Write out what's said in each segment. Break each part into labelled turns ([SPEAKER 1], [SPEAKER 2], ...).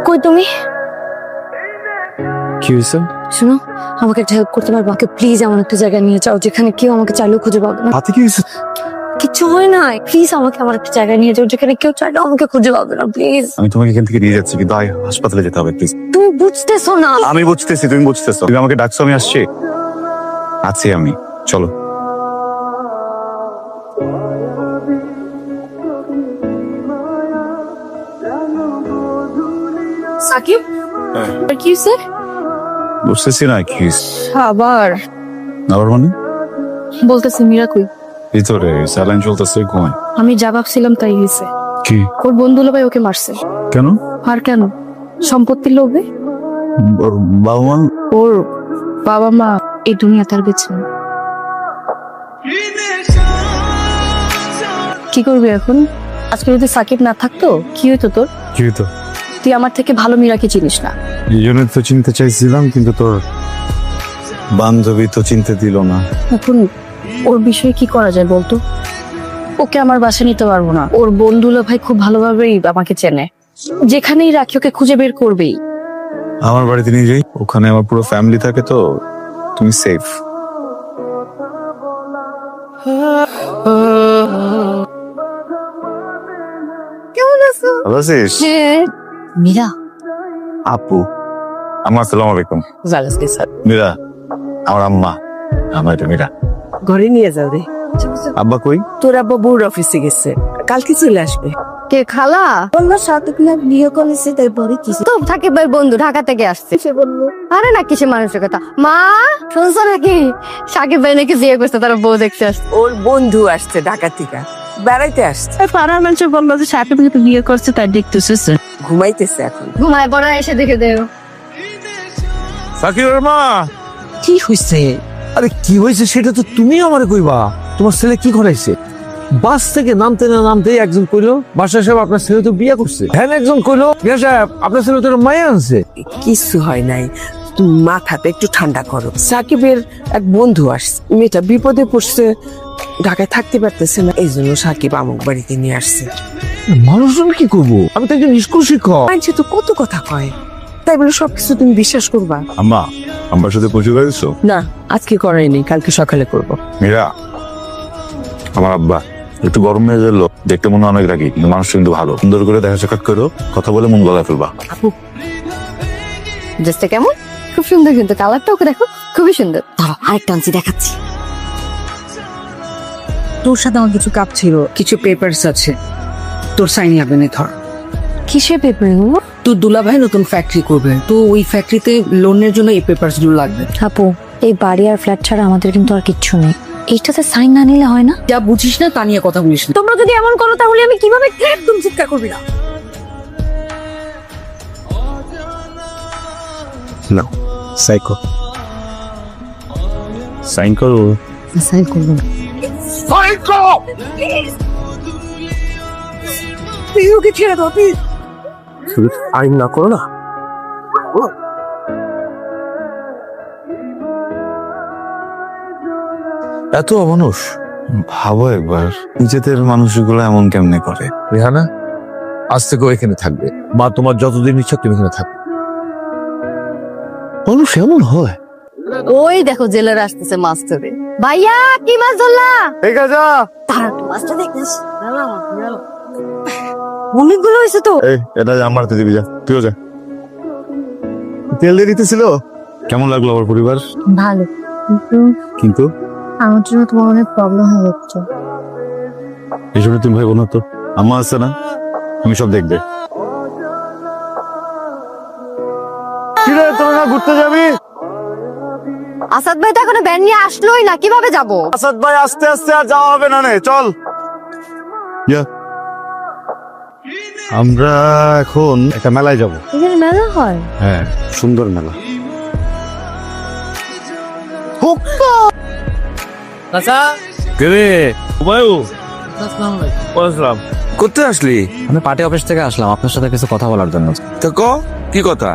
[SPEAKER 1] কই তুমি?
[SPEAKER 2] কি হয়েছে?
[SPEAKER 1] শুনো, আমাকে একটা হেল্প করতে পারবো? আমাকে প্লিজ এমন একটা জায়গায় নিয়ে যাও যেখানে কেউ আমাকে চাইলেও খুঁজে পাবে না।
[SPEAKER 2] হাতে কি হয়েছে?
[SPEAKER 1] কিচ্ছু হয় না, প্লিজ আমাকে আমার একটা জায়গায় নিয়ে যাও যেখানে কেউ চাইলেও আমাকে খুঁজে পাবে না, প্লিজ।
[SPEAKER 2] আমি তোমাকে এখান থেকে নিয়ে যাচ্ছি, কিন্তু হাসপাতালে যেতে হবে প্লিজ।
[SPEAKER 1] তুমি বুঝতেছো না।
[SPEAKER 2] আমি বুঝতেছি, তুমি বুঝতেছো। তুমি আমাকে ডাকছো, আমি আসছি। আছি আমি, চলো।
[SPEAKER 1] সাকিব, কি হয়েছে?
[SPEAKER 2] বুঝতেছি না কি হয়েছে।
[SPEAKER 1] আবার
[SPEAKER 2] আবার মানে?
[SPEAKER 1] বলতেছি মীরা কই?
[SPEAKER 2] ভিতরে স্যালাইন চলতেছে, ঘুমায়।
[SPEAKER 1] আমি যা ভাবছিলাম তাই হয়েছে।
[SPEAKER 2] কি?
[SPEAKER 1] ওর বন্ধু ভাই ওকে মারছে।
[SPEAKER 2] কেন?
[SPEAKER 1] আর কেন? সম্পত্তির লোভে।
[SPEAKER 2] ওর বাবা মা?
[SPEAKER 1] ওর বাবা মা এই দুনিয়া তার বেঁচে নেই। কি করবি এখন? আজকে যদি সাকিব না থাকতো কি হইতো তোর?
[SPEAKER 2] কি হতো?
[SPEAKER 1] তুই আমার থেকে ভালো মীরাকে চিনিস না।
[SPEAKER 2] এই জন্য তো চিনতে চাইছিলাম, কিন্তু তোর বান্ধবী তো চিনতে দিল না।
[SPEAKER 1] এখন ওর বিষয়ে কি করা যায় বলতো? ওকে আমার বাসা নিতে পারবো না। ওর বন্ধুলা ভাই খুব ভালোভাবেই আমাকে চেনে, যেখানেই রাখি ওকে খুঁজে বের করবেই।
[SPEAKER 2] আমার বাড়িতে নিয়ে যাই, ওখানে আমার পুরো ফ্যামিলি থাকে, তো তুমি সেফ।
[SPEAKER 1] কেমন আছো?
[SPEAKER 2] ভালো আছিস?
[SPEAKER 1] মীরা,
[SPEAKER 2] আপু, আম্মা আসসালামু আলাইকুম। মীরা আমার আম্মা, আমার এটা মীরা।
[SPEAKER 3] ঘরে নিয়ে যাও রে।
[SPEAKER 2] আব্বা কই?
[SPEAKER 3] তোর আব্বা বউর অফিসে গেছে, কালকে চলে আসবে।
[SPEAKER 1] কে খালা?
[SPEAKER 4] বললো সাকিব না বিয়ে করেছে, তারপরে কিছু
[SPEAKER 1] তো সাকিব ভাই বন্ধু ঢাকা থেকে আসছে।
[SPEAKER 4] সে বললো
[SPEAKER 1] আরে না, কিসে মানুষের কথা। মা শুনছো নাকি সাকিব ভাই নাকি বিয়ে করছে, তার বউ দেখতে আসছে।
[SPEAKER 3] ওর বন্ধু আসছে ঢাকা থেকে, বেড়াইতে আসছে।
[SPEAKER 5] পাড়ার মানুষ বললো যে সাকিব নাকি বিয়ে করছে, তাই দেখতেছে।
[SPEAKER 3] ঘুমাইতেছে এখন।
[SPEAKER 1] ঘুমায় পড়া এসে দেখে দেও।
[SPEAKER 6] সাকিবের মা,
[SPEAKER 3] কি হয়েছে?
[SPEAKER 6] আরে কি হয়েছে সেটা তো তুমি আমারে কইবা। তোমার ছেলে কি করাইছে? বাস থেকে নামতে না নামতে একজন কইলো বাসা সাহেব আপনার ছেলে তো বিয়ে করছে। হ্যাঁ, একজন কইলো বিয়া সাহেব আপনার ছেলে তো মায়া আনছে।
[SPEAKER 3] কিছু হয় নাই, তুমি মাথাটা একটু ঠান্ডা করো। সাকিবের এক বন্ধু আসছে, মেয়েটা বিপদে পড়ছে, ঢাকায় থাকতে পারতেছে না, এই জন্য সাকিব আমুক বাড়িতে নিয়ে আসছে।
[SPEAKER 6] মানুষজন কি করবো? আমি তো একজন স্কুল শিক্ষক।
[SPEAKER 3] মানছে তো কত কথা কয়, তাই বলে সবকিছু তুমি বিশ্বাস করবা?
[SPEAKER 2] আম্মা, আমার সাথে পরিচয় করেছো?
[SPEAKER 3] না, আজকে করাইনি, কালকে সকালে করব।
[SPEAKER 2] মীরা আমার আব্বা। একটু গরম হয়ে গেল, দেখতে মনে হয় অনেক রাগি, কিন্তু মানুষ কিন্তু ভালো। সুন্দর করে দেখা সাক্ষাৎ করো, কথা বলে মন গলায় ফেলবা।
[SPEAKER 1] ড্রেসটা কেমন? খুব সুন্দর, কিন্তু কালারটা ওকে দেখো, খুবই সুন্দর। দাঁড়াও আরেকটা আনছি, দেখাচ্ছি।
[SPEAKER 7] তোর সাথে আমার কিছু কাপ ছিল, কিছু পেপারস আছে, তোর সাইন হবে না। ধর,
[SPEAKER 1] কিসের পেপার গুলো?
[SPEAKER 7] তোর দুলাভাই নতুন ফ্যাক্টরি করবে, তো ওই ফ্যাক্টরিতে লোনের জন্য এই পেপারস গুলো লাগবে।
[SPEAKER 1] আপু, এই বাড়ি আর ফ্ল্যাট ছাড়া আমাদের কিন্তু আর কিচ্ছু নেই। এইটাতে সাইন না নিলে হয় না?
[SPEAKER 7] যা বুঝিস না তা নিয়ে কথা বলিস না।
[SPEAKER 1] তোমরা যদি এমন করো তাহলে আমি কিভাবে? একদম চিৎকার করবি না।
[SPEAKER 2] না, সাইকো সাইন করো।
[SPEAKER 1] সাইন করবো না।
[SPEAKER 3] ওকে ছেড়ে দাও প্লিজ।
[SPEAKER 6] আইন না করো না।
[SPEAKER 2] এত অমানুষ, ভাবো একবার নিজেদের মানুষগুলো এমন কেমনে করে।
[SPEAKER 6] রেহানা, আজ থেকে ও এখানে থাকবে। মা তোমার যতদিন ইচ্ছা তুমি এখানে থাকবে। মানুষ এমন হয়।
[SPEAKER 1] ওই দেখো জেলার আসতেছে মাছ ধরে। ভাইয়া কি মাছ ধরলা?
[SPEAKER 2] ঠিক আছে,
[SPEAKER 1] তারা তো মাছটা দেখতেছ অনেকগুলো হয়েছে তো।
[SPEAKER 2] এই এটা আমার হাতে দিবি, যা তুইও যা। তেল দিয়ে দিতেছিল। কেমন লাগলো আমার পরিবার?
[SPEAKER 1] ভালো,
[SPEAKER 2] কিন্তু
[SPEAKER 1] আমার জন্য তোমার অনেক প্রবলেম হয়ে যাচ্ছে।
[SPEAKER 2] এই জন্য তুমি ভাই বোন তো আম্মা আছে না, তুমি সব দেখবে। কিরে তোরা না ঘুরতে যাবি?
[SPEAKER 1] আসাদ ভাই তো এখনো ব্যান নিয়ে আসলোই না, কিভাবে যাবো?
[SPEAKER 2] আসাদ ভাই আস্তে আস্তে আর যাওয়া হবে না, নে চল। আমরা এখন একটা মেলায় যাব।
[SPEAKER 1] এখানে মেলা হয়?
[SPEAKER 2] হ্যাঁ, সুন্দর মেলা।
[SPEAKER 6] করতে আসলি?
[SPEAKER 8] আমি পার্টি অফিস থেকে আসলাম আপনার সাথে কিছু কথা বলার জন্য।
[SPEAKER 6] তো কি কি কথা?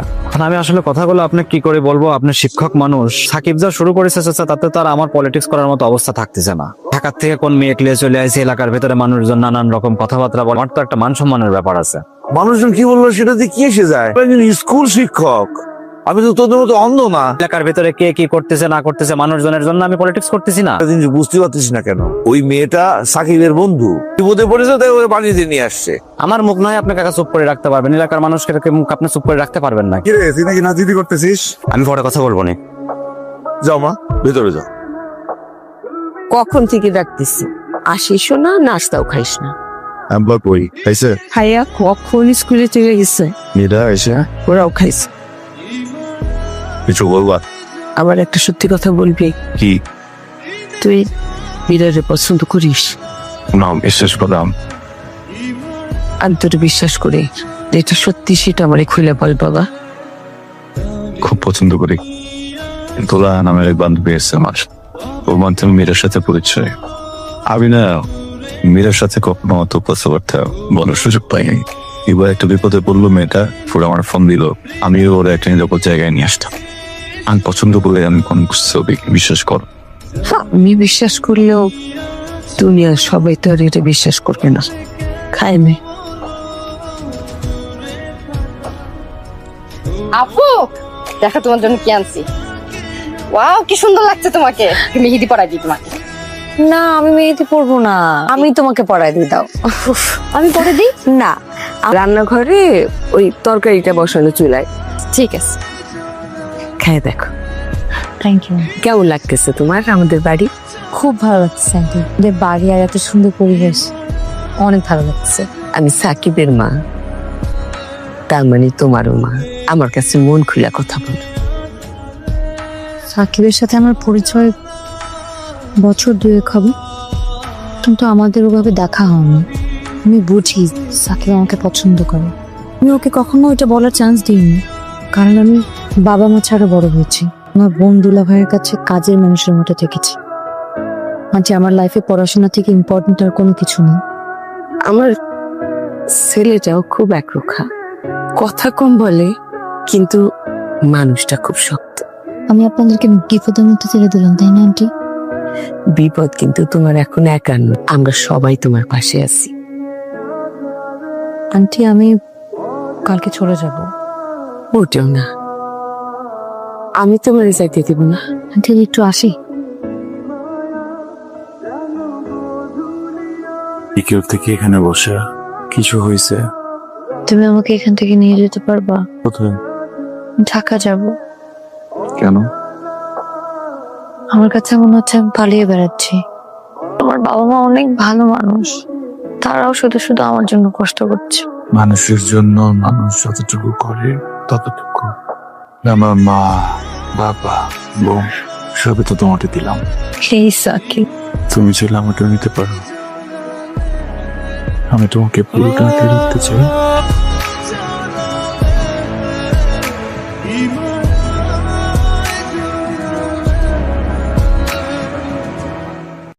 [SPEAKER 8] আমি আসলে কথাগুলো আপনাকে কি করে বলবো, আপনি শিক্ষক মানুষ। সাকিব যা শুরু করেছে চাচা, তাতে তার আমার পলিটিক্স করার মতো অবস্থা থাকতেছে না। ঢাকার থেকে কোন মেয়ে ক্লিয়ে চলে আসে, এলাকার ভেতরে মানুষজন নানান রকম কথাবার্তা বলে। আমার তো একটা মান সম্মানের ব্যাপার আছে।
[SPEAKER 6] মানুষজন কি বললো সেটাতে কি এসে যায়? আমি একজন স্কুল শিক্ষক, আমি তো তোদের মতো অন্ধ না।
[SPEAKER 8] এলাকার ভেতরে কে কি করতেছে না করতেছে মানুষজনের জন্য আমি পলিটিক্স করতেছি না।
[SPEAKER 6] একটা জিনিস বুঝতে পারছিস না কেন? ওই মেয়েটা সাকিবের বন্ধু, বিপদে পড়েছে তাই ওকে বাড়িতে নিয়ে আসছে।
[SPEAKER 8] আমার মুখ নয় আপনি কাকা চুপ করে রাখতে পারবেন, এলাকার মানুষকে মুখ আপনি চুপ করে রাখতে পারবেন না।
[SPEAKER 6] কি রে, তুই নাকি নাচিদি করতেছিস?
[SPEAKER 8] আমি পরে কথা বলবো না।
[SPEAKER 6] যাও মা, ভেতরে যাও।
[SPEAKER 3] কখন থেকে ডাকতেছি, আসিস না, নাস্তাও খাইস না।
[SPEAKER 2] আব্বা কই খাইছে?
[SPEAKER 3] ভাইয়া কখন স্কুলে চলে গেছে,
[SPEAKER 2] মেয়েটা এসে
[SPEAKER 3] ওরাও খাইছে।
[SPEAKER 2] কিছু বলবা?
[SPEAKER 3] আবার একটা সত্যি কথা বলবি,
[SPEAKER 2] কি?
[SPEAKER 3] তুই মীরারে পছন্দ করিস?
[SPEAKER 2] না, বিশ্বাস করলাম।
[SPEAKER 3] আমি তোর বিশ্বাস করি, যেটা সত্যি সেটা আমারে খুলে বল বাবা।
[SPEAKER 2] খুব পছন্দ করি। তোলা নামের এক বান্ধবী এসছে আমার, ওর মাধ্যমে মীরার সাথে পরিচয়। আমি না মীরার সাথে কখনো অত কথাবার্তা বলার সুযোগ পাইনি। এবার একটা বিপদে পড়লো মেয়েটা, পুরো আমার ফোন দিল, আমি ওর একটা নিরাপদ জায়গায় নিয়ে আসতাম। আমি পছন্দ করলে আমি কোন ছবি বিশ্বাস কর।
[SPEAKER 3] আমি বিশ্বাস করলেও দুনিয়ার সবাই তো আর এটা বিশ্বাস করবে না। খাই নে।
[SPEAKER 1] আপু দেখো তোমার জন্য কি আনছি। ওয়াও কি সুন্দর লাগছে তোমাকে। মেহেদি পরাই দিই তোমাকে। না আমি মেহেদি পরবো না, আমি তোমাকে পরাই দিই। দাও আমি পরে দিই
[SPEAKER 3] না, রান্নাঘরে ওই তরকারিটা বসানো চুলায়।
[SPEAKER 1] ঠিক আছে।
[SPEAKER 3] খাই দেখো
[SPEAKER 1] থ্যাংক ইউ।
[SPEAKER 3] কেমন লাগতেছে তোমার আমাদের বাড়ি?
[SPEAKER 1] খুব ভালো লাগছে আন্টি, ওদের বাড়ি আর এত সুন্দর পরিবেশ, অনেক ভালো লাগছে।
[SPEAKER 3] আমি সাকিবের মা, তার মানে তোমারও মা। আমার কাছে মন খুলে কথা বলো।
[SPEAKER 1] সাকিবের সাথে আমার পরিচয় বছর দুয়েক হবে, কিন্তু আমাদের ওভাবে দেখা হয়নি। আমি বুঝি সাকিব আমাকে পছন্দ করে, আমি ওকে কখনো এটা বলার চান্স দিইনি, কারণ আমি বাবা মা ছাড়া বড় হয়েছি। আমার বোন দুলা ভাইয়ের কাছে কাজের মানুষের মতো থেকেছি। আজ আমার লাইফে পড়াশোনা থেকে ইম্পর্টেন্ট আর কোনো কিছু নেই।
[SPEAKER 3] আমার ছেলেটাও খুব একরোখা, কথা কম বলে, কিন্তু মানুষটা খুব শক্ত।
[SPEAKER 1] আমি আপনাদেরকে বিপদের মধ্যে ছেড়ে দিলাম, তাই না আন্টি?
[SPEAKER 3] বিপদ কিন্তু তোমার এখন একা নয়, আমরা সবাই তোমার পাশে আছি।
[SPEAKER 1] আন্টি আমি কালকে চলে যাব।
[SPEAKER 3] ওটাও না, আমি তোমার যাইতে দেব না।
[SPEAKER 1] আন্টি একটু আসি।
[SPEAKER 2] বিকেল থেকে এখানে বসে কিছু হয়েছে?
[SPEAKER 1] তুমি আমাকে এখান থেকে নিয়ে যেতে পারবা?
[SPEAKER 2] কোথায়?
[SPEAKER 1] ঢাকা যাব।
[SPEAKER 2] কেন?
[SPEAKER 1] আমার কাছে মনে হচ্ছে আমি পালিয়ে বেড়াচ্ছি। আমার বাবা মা অনেক ভালো মানুষ, তারাও শুধু শুধু আমার জন্য কষ্ট করছে।
[SPEAKER 2] মানুষের জন্য মানুষ যতটুকু করে ততটুকু। আমার মা বাবা বোন সবই তো তোমাকে দিলাম।
[SPEAKER 1] এই সাকিব,
[SPEAKER 2] তুমি চাইলে আমাকে নিতে পারো, আমি তোমাকে পুরোটা দিতে চাই।